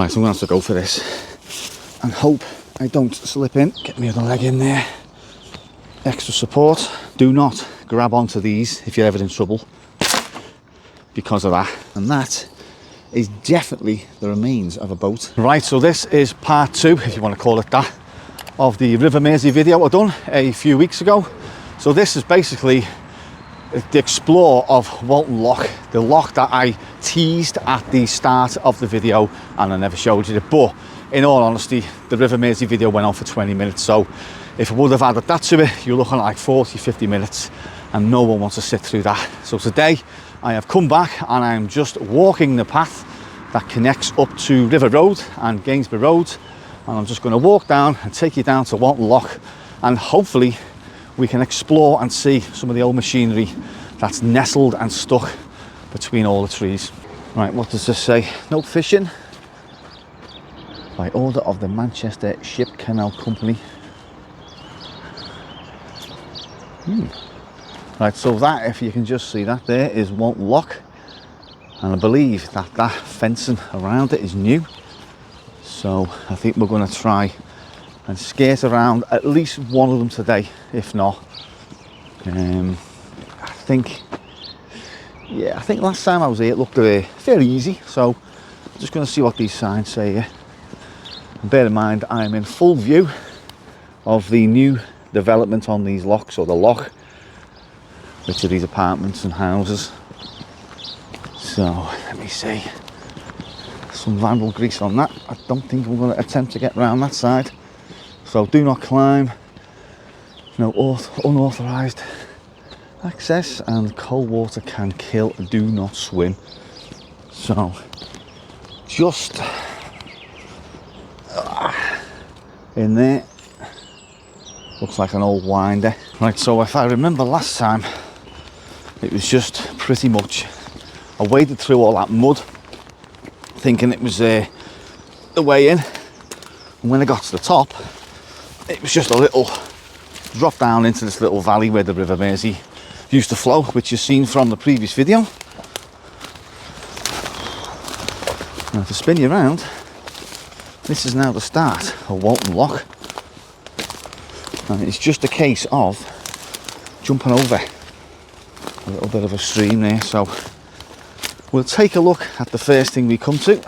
Right, so I'm going to have to go for this and hope I don't slip in. Get my other leg in there. Extra support. Do not grab onto these if you're ever in trouble because of that. And that is definitely the remains of a boat. Right, so this is part 2, if you want to call it that, of the River Mersey video I done a few weeks ago. So this is basically the explore of Walton Loch, the loch that I teased at the start of the video and I never showed you it. But in all honesty, the River Mersey video went on for 20 minutes. So if I would have added that to it, you're looking at like 40, 50 minutes and no one wants to sit through that. So today I have come back and I'm just walking the path that connects up to River Road and Gainsborough Road. And I'm just going to walk down and take you down to Walton Loch and hopefully we can explore and see some of the old machinery that's nestled and stuck between all the trees. Right, what does this say? No fishing by order of the Manchester Ship Canal Company. Right, so that, if you can just see that there, is Walton Loch. And I believe that that fencing around it is new. So I think we're going to try and skate around at least one of them today, if not. I think last time I was here it looked fairly easy, so I'm just going to see what these signs say here. And bear in mind I am in full view of the new development on these lochs, or the loch, which are these apartments and houses. So let me see, some vandal grease on that. I don't think we're going to attempt to get around that side. So do not climb, no unauthorised access, and cold water can kill, do not swim. So just in there, looks like an old winder. Right, so if I remember last time, it was just pretty much, I waded through all that mud thinking it was the way in, and when I got to the top it was just a little drop down into this little valley where the River Mersey used to flow, which you've seen from the previous video. Now to spin you around, this is now the start of Walton Loch, and it's just a case of jumping over a little bit of a stream there. So we'll take a look at the first thing we come to.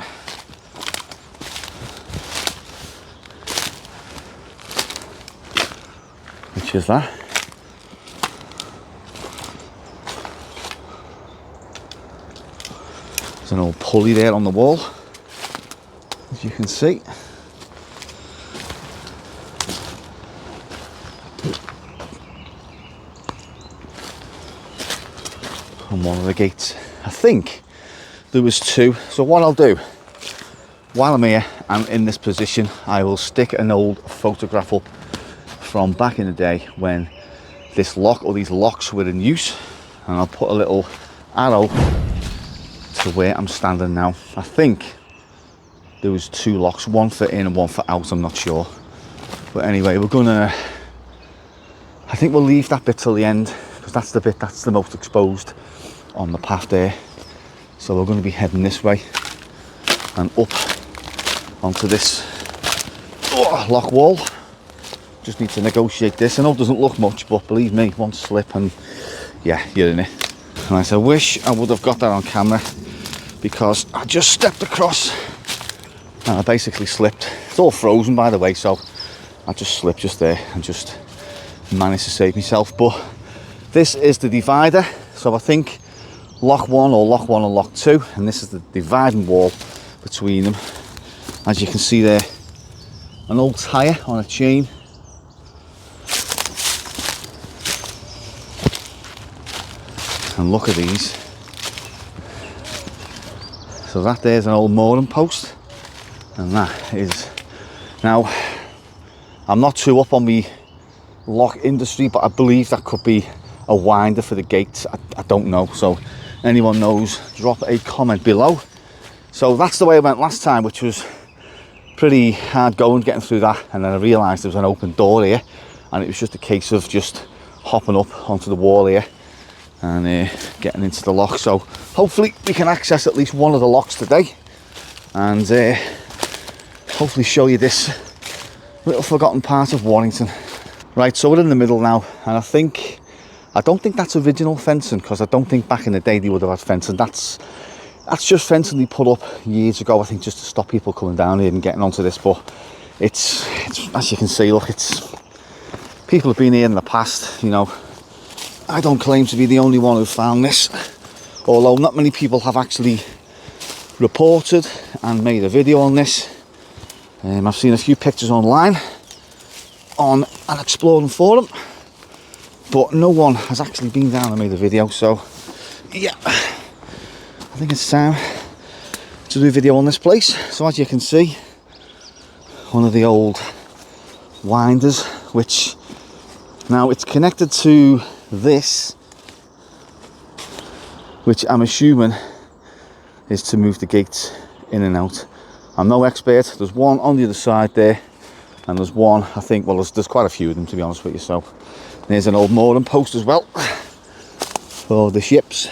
Which is that. There's an old pulley there on the wall, as you can see. And one of the gates, I think there was 2. So what I'll do, while I'm here and in this position, I will stick an old photograph up from back in the day when this loch, or these locks, were in use, and I'll put a little arrow to where I'm standing now. I think there was 2 locks, one for in and one for out, I'm not sure. But anyway, I think we'll leave that bit till the end, because that's the bit that's the most exposed on the path there. So we're going to be heading this way and up onto this loch wall. Just need to negotiate this. I know it doesn't look much, but believe me, one slip and yeah, you're in it. And I wish I would have got that on camera, because I just stepped across and I basically slipped. It's all frozen, by the way, so I just slipped just there and just managed to save myself. But this is the divider, so I think Loch 1 or Loch 1 and Loch 2, and this is the dividing wall between them. As you can see there, an old tyre on a chain. And look at these. So that there's an old mooring post, and that is, now I'm not too up on the lock industry, but I believe that could be a winder for the gates. I don't know, so anyone knows, drop a comment below. So that's the way I went last time, which was pretty hard going getting through that, and then I realised there was an open door here, and it was just a case of just hopping up onto the wall here and getting into the loch. So hopefully we can access at least one of the locks today, and hopefully show you this little forgotten part of Warrington. Right, so we're in the middle now, and I don't think that's original fencing, because I don't think back in the day they would have had fencing. That's just fencing they put up years ago, I think, just to stop people coming down here and getting onto this. But it's as you can see, look, it's people have been here in the past, you know. I don't claim to be the only one who found this, although not many people have actually reported and made a video on this. I've seen a few pictures online on an exploring forum, but no one has actually been down and made a video. So yeah, I think it's time to do a video on this place. So as you can see, one of the old winders, which now it's connected to this, which I'm assuming is to move the gates in and out. I'm no expert. There's one on the other side there, and there's one, I think, well, there's quite a few of them, to be honest with you. So there's an old mooring post as well for the ships,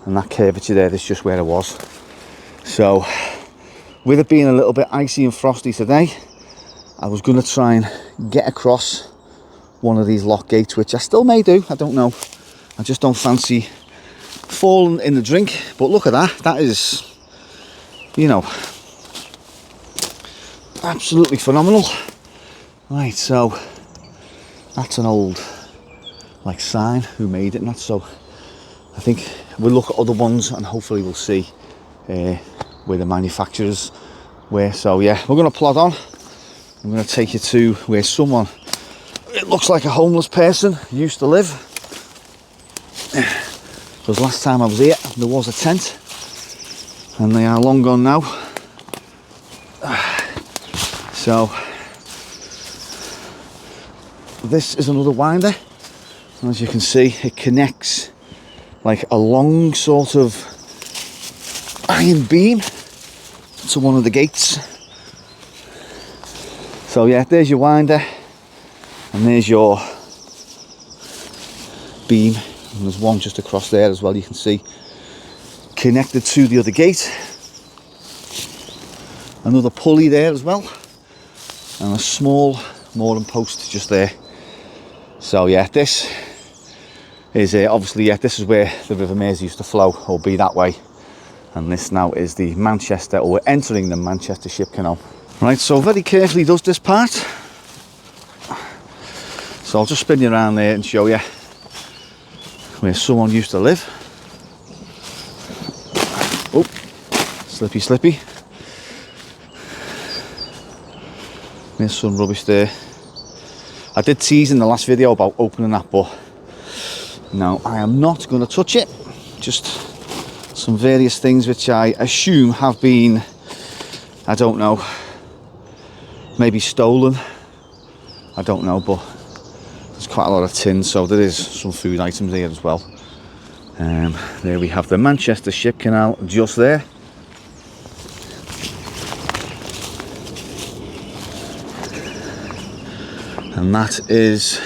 and that curvature there is just where it was. So with it being a little bit icy and frosty today, I was going to try and get across one of these lock gates, which I still may do, I don't know. I just don't fancy falling in the drink. But look at that, that is, you know, absolutely phenomenal. Right, so that's an old like sign, who made it and that. So I think we'll look at other ones and hopefully we'll see where the manufacturers were. So yeah, we're going to plod on. I'm going to take you to where someone, it looks like a homeless person, used to live. Because last time I was here there was a tent, and they are long gone now. So this is another winder, and as you can see, it connects like a long sort of iron beam to one of the gates. So yeah, there's your winder, and there's your beam, and there's one just across there as well, you can see, connected to the other gate. Another pulley there as well, and a small mooring post just there. So yeah, this is obviously, yeah, this is where the River Mersey used to flow, or be that way, and this now is the Manchester, or we're entering the Manchester Ship Canal. Right, so very carefully does this part. So I'll just spin you around there and show you where someone used to live. Oh, slippy, slippy. There's some rubbish there. I did tease in the last video about opening that, but no, I am not going to touch it. Just some various things which I assume have been, I don't know, maybe stolen. I don't know, but there's quite a lot of tins, so there is some food items here as well. There we have the Manchester Ship Canal just there. And that is,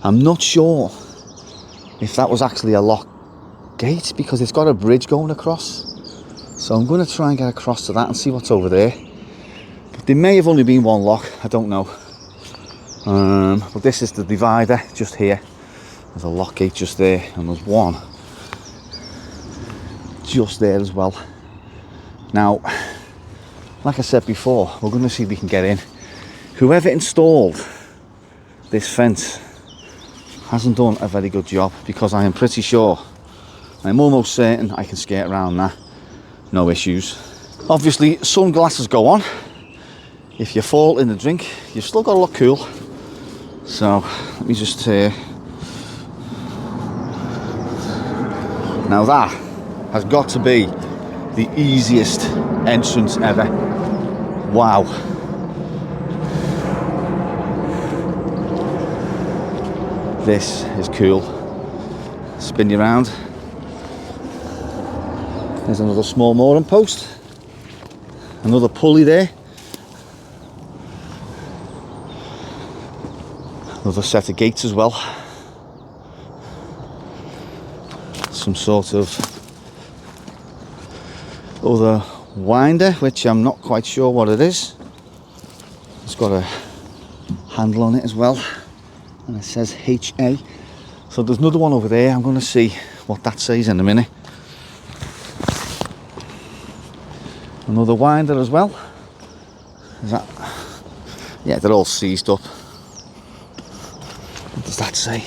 I'm not sure if that was actually a lock gate, because it's got a bridge going across. So I'm going to try and get across to that and see what's over there. But there may have only been one lock, I don't know. But this is the divider just here. There's a lock gate just there, and there's one just there as well. Now, like I said before, we're going to see if we can get in. Whoever installed this fence hasn't done a very good job, because I am pretty sure, I'm almost certain I can skate around that, no issues. Obviously sunglasses go on. If you fall in the drink, you've still got to look cool. So let me just now that has got to be the easiest entrance ever. Wow. This is cool. Spin you around. There's another small mooring post. Another pulley there. Another set of gates as well. Some sort of other winder, which I'm not quite sure what it is. It's got a handle on it as well, and it says HA. So there's another one over there. I'm going to see what that says in a minute. Another winder as well. Is that? Yeah, they're all seized up. What does that say?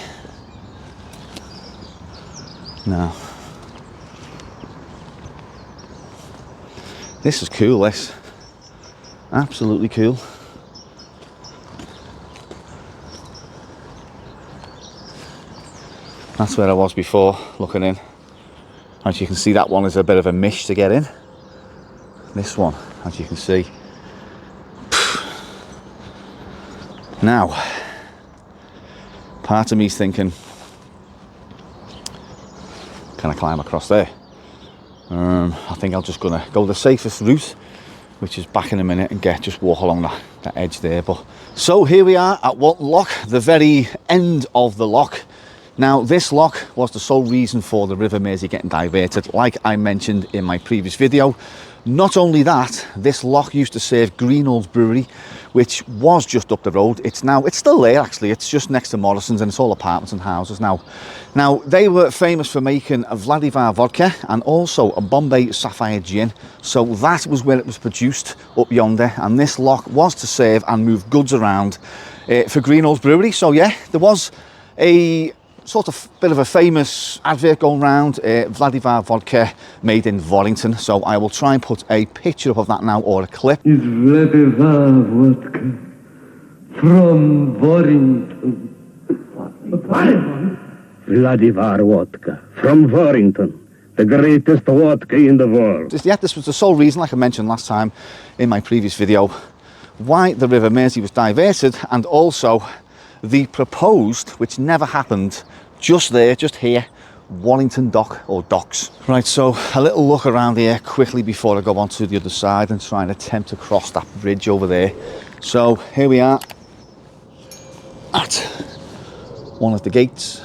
No. This is cool, this. Absolutely cool. That's where I was before, looking in. As you can see, that one is a bit of a mish to get in. This one, as you can see. Now, part of me's thinking, can I climb across there? I think I'm just gonna go the safest route, which is back in a minute and just walk along that edge there. But so here we are at Walton Lock, the very end of the lock. Now, this lock was the sole reason for the River Mersey getting diverted, like I mentioned in my previous video. Not only that, this lock used to serve Greenall's Brewery, which was just up the road. It's still there actually. It's just next to Morrison's, and it's all apartments and houses now. Now, they were famous for making a Vladimir vodka and also a Bombay Sapphire gin. So that was where it was produced, up yonder. And this lock was to serve and move goods around for Greenall's Brewery. So yeah, there was a sort of bit of a famous advert going round, Vladimir vodka made in Warrington. So I will try and put a picture up of that now, or a clip. Is Vladimir vodka from Warrington. Vladimir vodka from Warrington, the greatest vodka in the world. Yeah, this was the sole reason, like I mentioned last time in my previous video, why the River Mersey was diverted, and also the proposed, which never happened, just here, Warrington Dock, or docks. Right, so a little look around here quickly before I go on to the other side and try and attempt to cross that bridge over there. So here we are at one of the gates,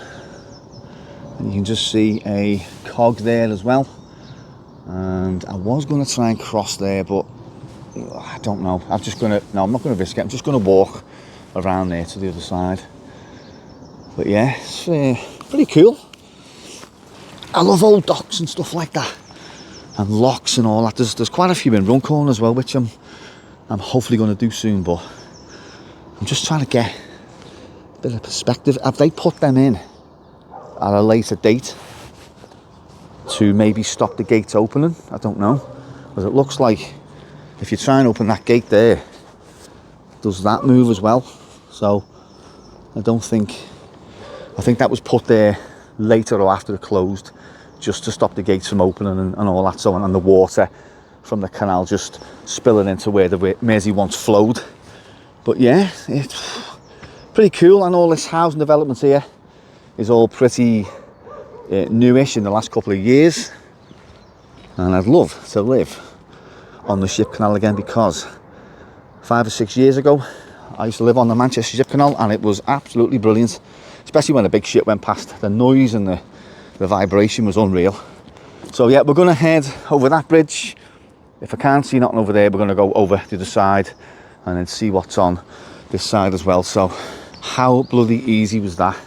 and you can just see a cog there as well. And I was going to try and cross there, but I don't know. I'm not going to risk it. I'm just going to walk around there to the other side. But yeah, it's pretty cool. I love old docks and stuff like that, and locks and all that. There's quite a few in Runcorn as well, which I'm hopefully going to do soon. But I'm just trying to get a bit of perspective. Have they put them in at a later date to maybe stop the gates opening? I don't know, because it looks like if you try and open that gate there, does that move as well? So I think that was put there later or after it closed, just to stop the gates from opening and all that, so on, and the water from the canal just spilling into where the Mersey once flowed. But yeah, it's pretty cool. And all this housing development here is all pretty newish in the last couple of years, and I'd love to live on the ship canal again, because 5 or 6 years ago I used to live on the Manchester Ship Canal, and it was absolutely brilliant, especially when a big ship went past. The noise and the vibration was unreal. So yeah, we're going to head over that bridge. If I can't see nothing over there, we're going to go over the other side and then see what's on this side as well. So how bloody easy was that?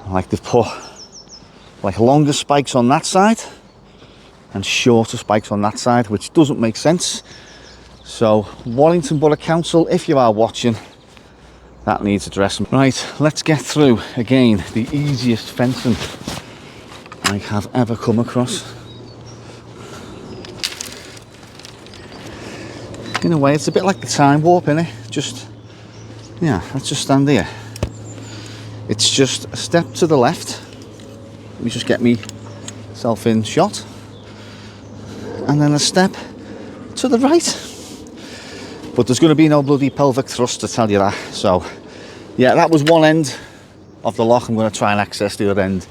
Like, they've put like longer spikes on that side and shorter spikes on that side, which doesn't make sense. So Warrington Borough Council, if you are watching, that needs addressing. Right, let's get through again the easiest fencing I have ever come across. In a way, it's a bit like the time warp, innit? Yeah, let's just stand here. It's just a step to the left. Let me just get myself in shot. And then a step to the right. But there's going to be no bloody pelvic thrust, to tell you that. So yeah, that was one end of the lock. I'm going to try and access the other end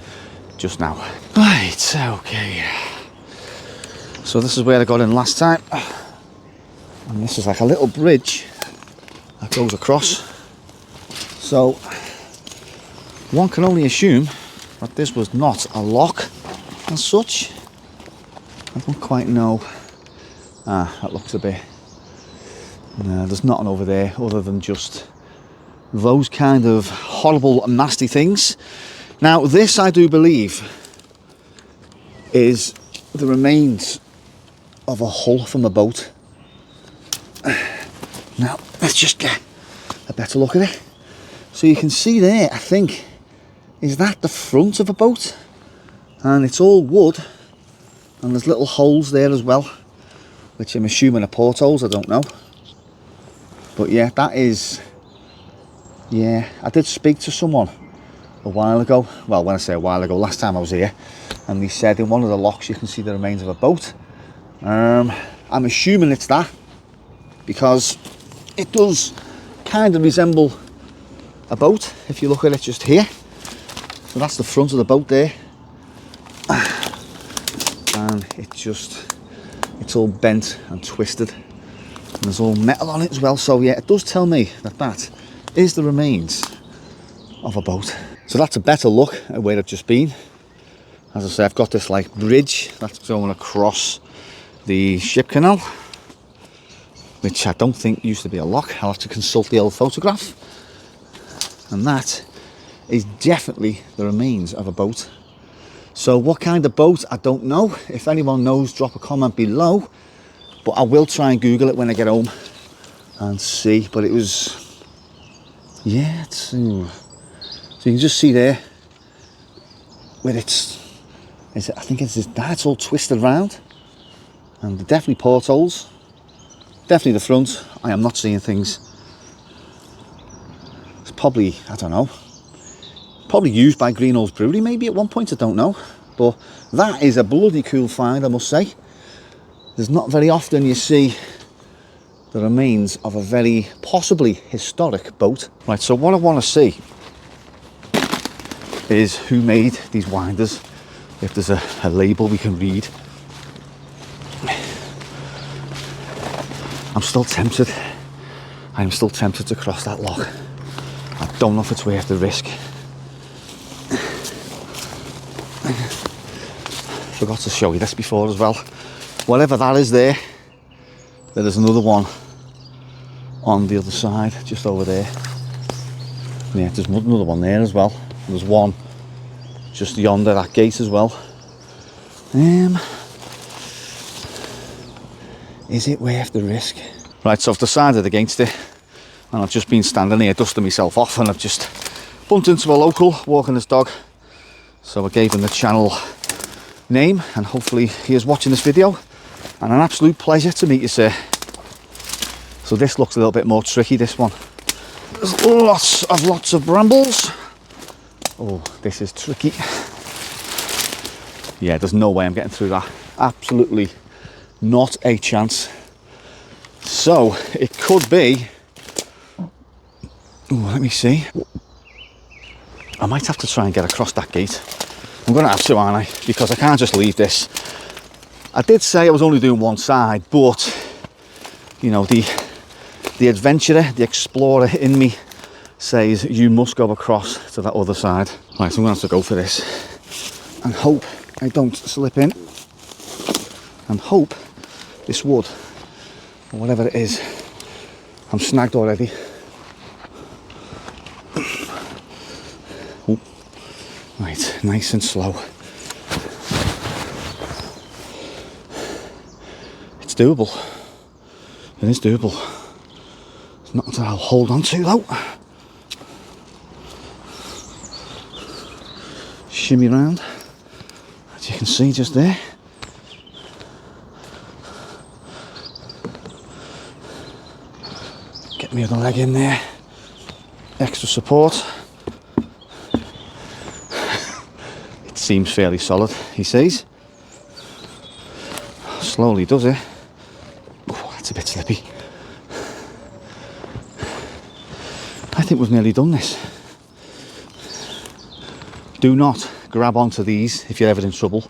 just now. Right, okay. So this is where I got in last time. And this is like a little bridge that goes across. So one can only assume that this was not a lock as such. I don't quite know That looks a bit... No, there's nothing over there other than just those kind of horrible, nasty things. Now, this, I do believe, is the remains of a hull from a boat. Now, let's just get a better look at it. So you can see there, I think, is that the front of a boat? And it's all wood, and there's little holes there as well, which I'm assuming are portholes, I don't know. But yeah, that is... Yeah, I did speak to someone a while ago. Well, when I say a while ago, last time I was here, and they said in one of the locks you can see the remains of a boat. I'm assuming it's that, because it does kind of resemble a boat if you look at it just here. So that's the front of the boat there, and it's all bent and twisted, and there's all metal on it as well. So yeah, it does tell me that that is the remains of a boat. So that's a better look at where I've just been. As I say, I've got this like bridge that's going across the ship canal, which I don't think used to be a lock. I'll have to consult the old photograph. And that is definitely the remains of a boat. So what kind of boat, I don't know. If anyone knows, drop a comment below. But I will try and Google it when I get home and see. But it was... Yeah, so you can just see there where I think it's all twisted round, and they're definitely portholes, definitely the front. I am not seeing things. It's probably, I don't know, probably used by Greenall's Brewery maybe at one point, I don't know. But that is a bloody cool find, I must say. There's not very often you see the remains of a very possibly historic boat. Right, so what I want to see is who made these winders, if there's a label we can read. I'm still tempted. I am still tempted to cross that lock. I don't know if it's worth the risk. Forgot to show you this before as well. Whatever that is there is another one on the other side, just over there. Yeah, there's another one there as well. There's one just yonder, that gate as well. Is it worth the risk? Right, so I've decided against it, and I've just been standing here dusting myself off, and I've just bumped into a local walking his dog. So I gave him the channel name, and hopefully he is watching this video. And an absolute pleasure to meet you, sir. So this looks a little bit more tricky, this one. There's lots of brambles. Oh, this is tricky. Yeah, there's no way I'm getting through that. Absolutely not a chance. So it could be... Oh, let me see. I might have to try and get across that gate. I'm going to have to, aren't I? Because I can't just leave this. I did say I was only doing one side, but you know, the adventurer, the explorer in me says you must go across to that other side. Right, so I'm going to have to go for this and hope I don't slip in, and hope this wood, or whatever it is, I'm snagged already. Oh. Right, nice and slow. It's doable. It is doable. It's not that I'll hold on to though. Shimmy round, as you can see just there. Get my other leg in there. Extra support. It seems fairly solid, he says. Slowly does it. Oh, that's a bit slippy. I think we've nearly done this. Do not grab onto these if you're ever in trouble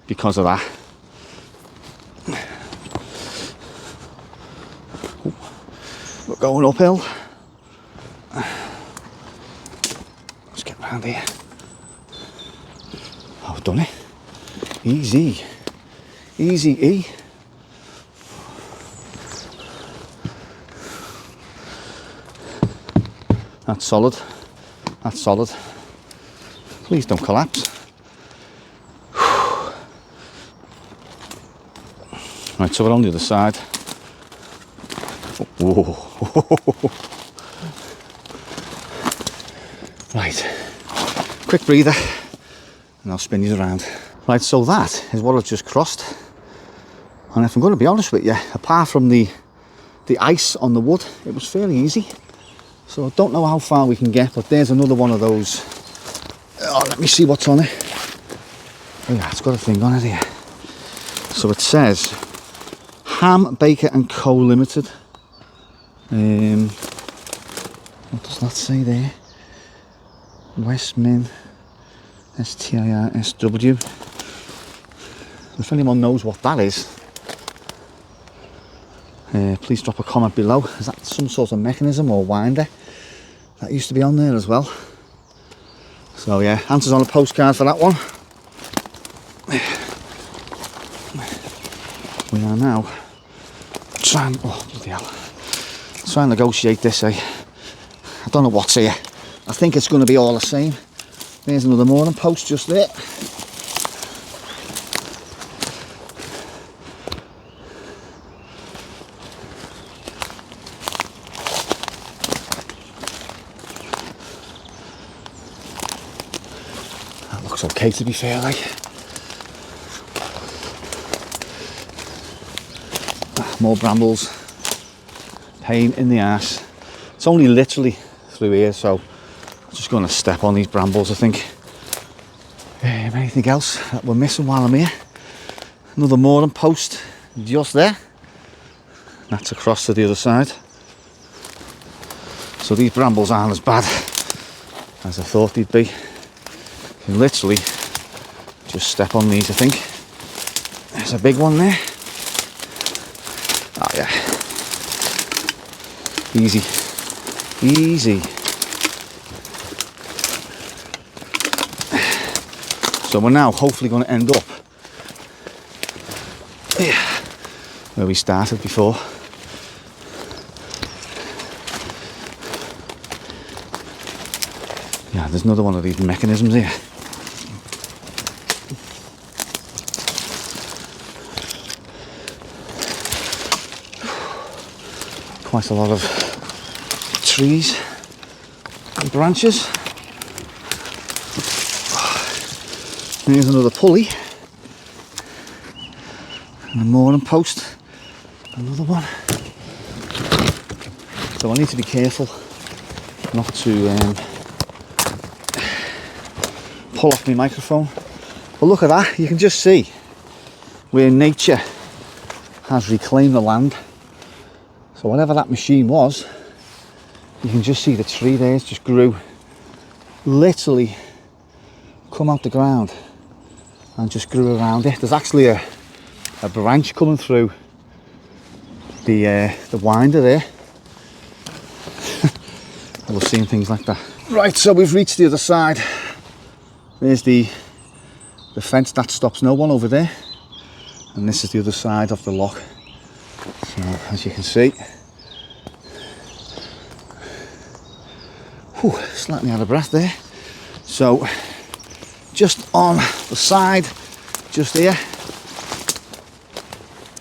because of that. We're going uphill. Let's get round here. Oh, I've done it. Easy. Easy E. That's solid. That's solid. Please don't collapse. Right, so we're on the other side. Whoa. Right, quick breather, and I'll spin you around. Right, so that is what I've just crossed. And if I'm going to be honest with you, apart from the ice on the wood, it was fairly easy. So I don't know how far we can get, but there's another one of those. Oh, let me see what's on it. Oh yeah, it's got a thing on it here. So it says Ham Baker and Co Limited. What does that say there? Westmin STIRSW. If anyone knows what that is, please drop a comment below. Is that some sort of mechanism or winder that used to be on there as well? So yeah, answers on a postcard for that one. We are now trying, oh bloody hell, try and negotiate this, I don't know what's here. I think it's going to be all the same. There's another mooring post just there. That looks okay, to be fair, like. More brambles. Pain in the ass. It's only literally through here, so I'm just going to step on these brambles, I think. Anything else that we're missing while I'm here? Another mooring post just there. That's across to the other side. So these brambles aren't as bad as I thought they'd be. You can literally just step on these, I think. There's a big one there. Oh yeah. Easy. Easy. So we're now hopefully going to end up where we started before. Yeah, there's another one of these mechanisms here. Quite a lot of trees and branches. There's another pulley and a mooring post. Another one. So I need to be careful not to pull off my microphone. But look at that, you can just see where nature has reclaimed the land. So whatever that machine was, you can just see the tree there, it just grew, literally come out the ground and just grew around it. There's actually a branch coming through the winder there. I love seeing things like that. Right, so we've reached the other side. There's the fence that stops no one over there, and this is the other side of the lock. So as you can see, slightly out of breath there. So just on the side, just here,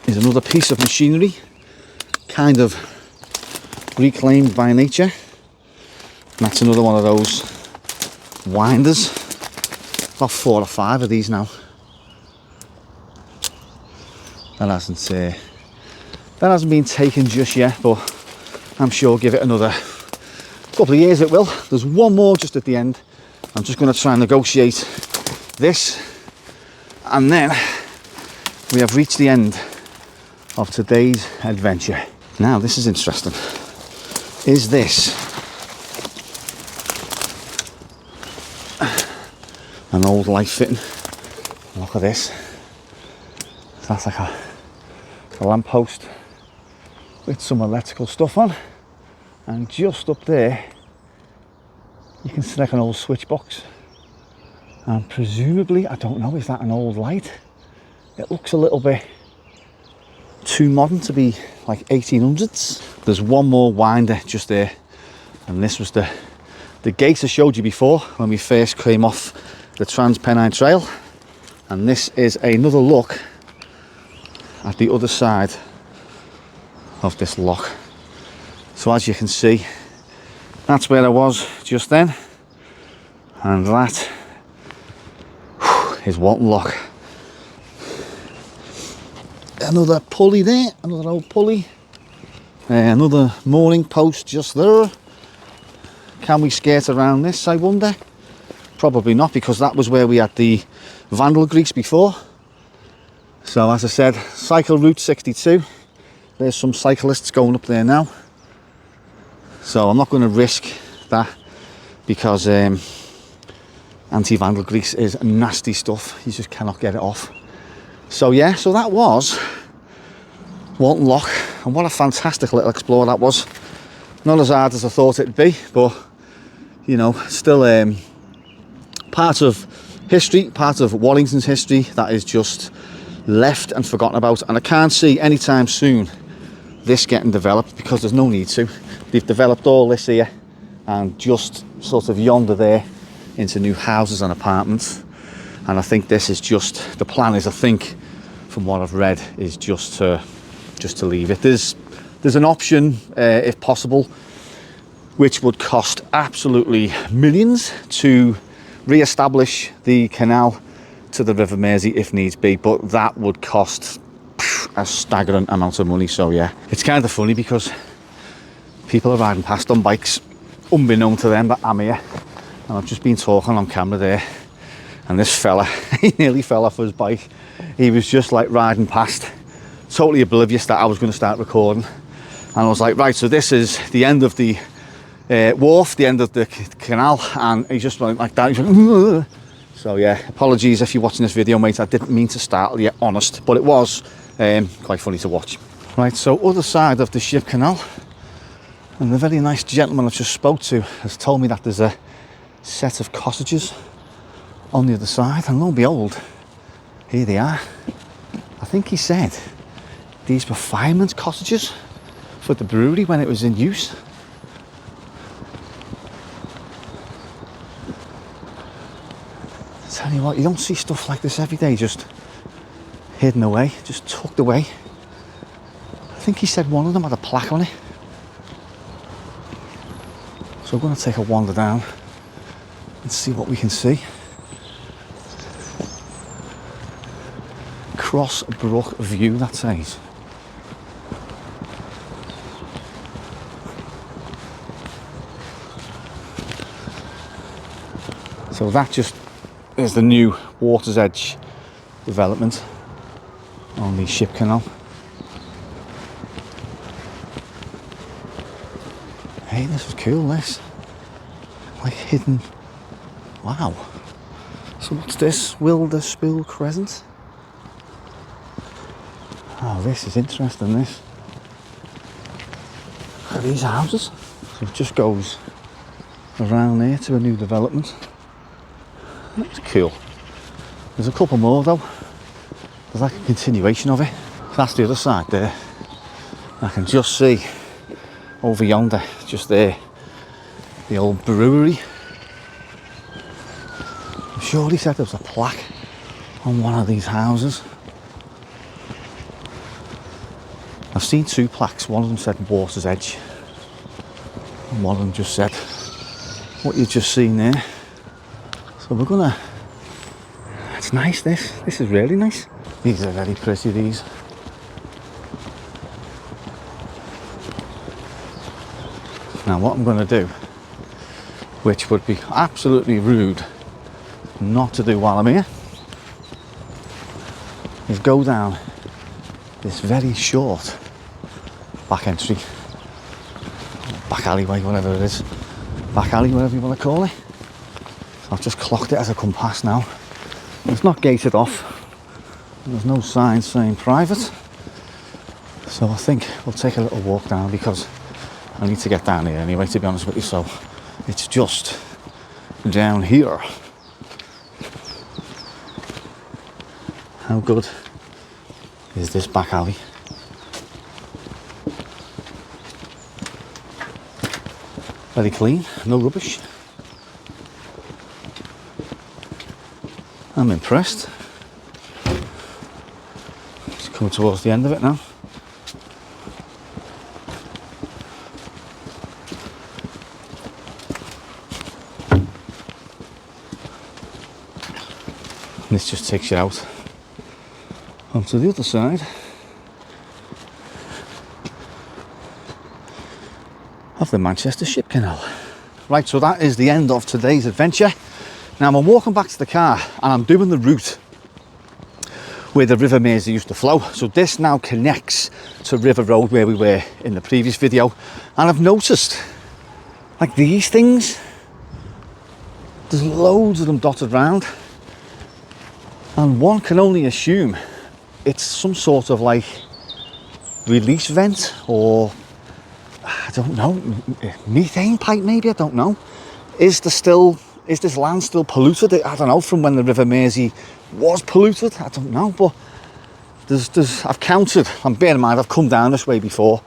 is another piece of machinery, kind of reclaimed by nature. And that's another one of those winders. About 4 or 5 of these now. That hasn't been taken just yet, but I'm sure give it another couple of years it will. There's one more just at the end. I'm just going to try and negotiate this, and then we have reached the end of today's adventure. Now this is interesting. Is this an old light fitting? Look at this. That's like a lamp post with some electrical stuff on, and just up there you can see like an old switch box, and presumably, I don't know, is that an old light? It looks a little bit too modern to be like 1800s. There's one more winder just there, and this was the the gate I showed you before when we first came off the Trans-Pennine Trail, and this is another look at the other side of this lock. So as you can see, that's where I was just then, and that is Walton Lock. Another pulley there, another old pulley, another mooring post just there. Can we skate around this, I wonder? Probably not, because that was where we had the vandal grease before. So as I said, cycle route 62. There's some cyclists going up there now. So I'm not going to risk that, because anti-vandal grease is nasty stuff. You just cannot get it off. So yeah, so that was Walton Lock, and what a fantastic little explore that was. Not as hard as I thought it'd be, but you know, still part of history, part of Warrington's history that is just left and forgotten about, and I can't see anytime soon this getting developed, because there's no need to. They've developed all this here and just sort of yonder there into new houses and apartments, and I think this is just, the plan is, I think from what I've read, is just to leave it. There's an option, if possible, which would cost absolutely millions, to re-establish the canal to the River Mersey if needs be, but that would cost a staggering amount of money. So yeah, it's kind of funny because people are riding past on bikes unbeknown to them that I'm here, and I've just been talking on camera there, and this fella, he nearly fell off his bike. He was just like riding past, totally oblivious that I was going to start recording, and I was like, right, so this is the end of the wharf, the end of the canal, and he just went like that. He's like, ugh. So yeah, apologies if you're watching this video, mate. I didn't mean to startle you, honest, but it was quite funny to watch. Right, so other side of the ship canal, and the very nice gentleman I just spoke to has told me that there's a set of cottages on the other side, and lo and behold, here they are. I think he said these were firemen's cottages for the brewery when it was in use. Tell you what, you don't see stuff like this every day, just hidden away, just tucked away. I think he said one of them had a plaque on it. So we're going to take a wander down and see what we can see. Crossbrook view, that says. So that just is the new Water's Edge development on the ship canal. Hey, this is cool, this. Like hidden. Wow. So what's this? Wilderspill Crescent? Oh, this is interesting, this. Look at these houses. So it just goes around there to a new development. That's cool. There's a couple more though. There's like a continuation of it. That's the other side there. I can just see over yonder, just there, the old brewery. I'm sure he said there was a plaque on one of these houses. I've seen two plaques. One of them said Water's Edge, and one of them just said what you've just seen there. So we're gonna, it's nice, this is really nice. These are very pretty, these. Now what I'm gonna do, which would be absolutely rude not to do while I'm here, is go down this very short back entry, back alleyway, whatever it is, back alley, whatever you want to call it. I've just clocked it as I come past now. It's not gated off. There's no sign saying private. So I think we'll take a little walk down, because I need to get down here anyway, to be honest with you. So it's just down here. How good is this back alley? Very clean, no rubbish. I'm impressed. It's coming towards the end of it now. And this just takes you out onto the other side of the Manchester Ship Canal. Right, so that is the end of today's adventure. Now I'm walking back to the car and I'm doing the route where the River Mersey used to flow. So this now connects to River Road where we were in the previous video. And I've noticed, like these things, there's loads of them dotted around. And one can only assume it's some sort of like release vent, or I don't know, methane pipe maybe, I don't know. Is this land still polluted? I don't know, from when the River Mersey was polluted, I don't know, but I've counted, and bear in mind I've come down this way before.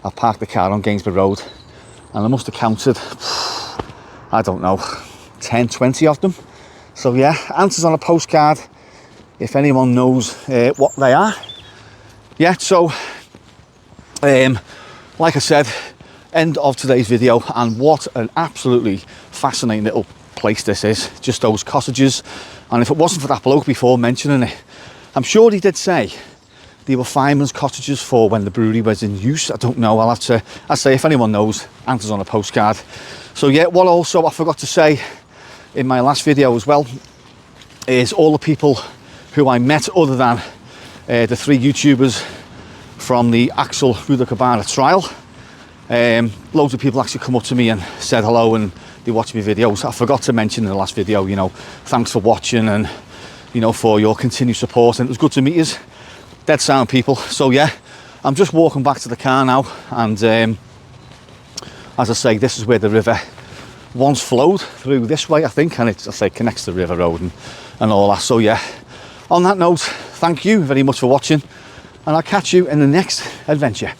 I've parked the car on Gainsborough Road and I must have counted, I don't know, 10, 20 of them. So yeah, answers on a postcard if anyone knows what they are. Yeah, so like I said, end of today's video, and what an absolutely fascinating little place this is. Just those cottages, and if it wasn't for that bloke before mentioning it, I'm sure he did say they were firemen's cottages for when the brewery was in use. I don't know, I'll say if anyone knows, answers on a postcard. So yeah, what also I forgot to say in my last video as well is all the people who I met, other than the 3 YouTubers from the Axel Rudakabana trial. Loads of people actually come up to me and said hello and they watch my videos. I forgot to mention in the last video, you know, thanks for watching and, you know, for your continued support, and it was good to meet you, dead sound people. So yeah, I'm just walking back to the car now, and as I say, this is where the river once flowed through this way, I think, and it, I say, connects to River Road and all that. So yeah, on that note, thank you very much for watching, and I'll catch you in the next adventure.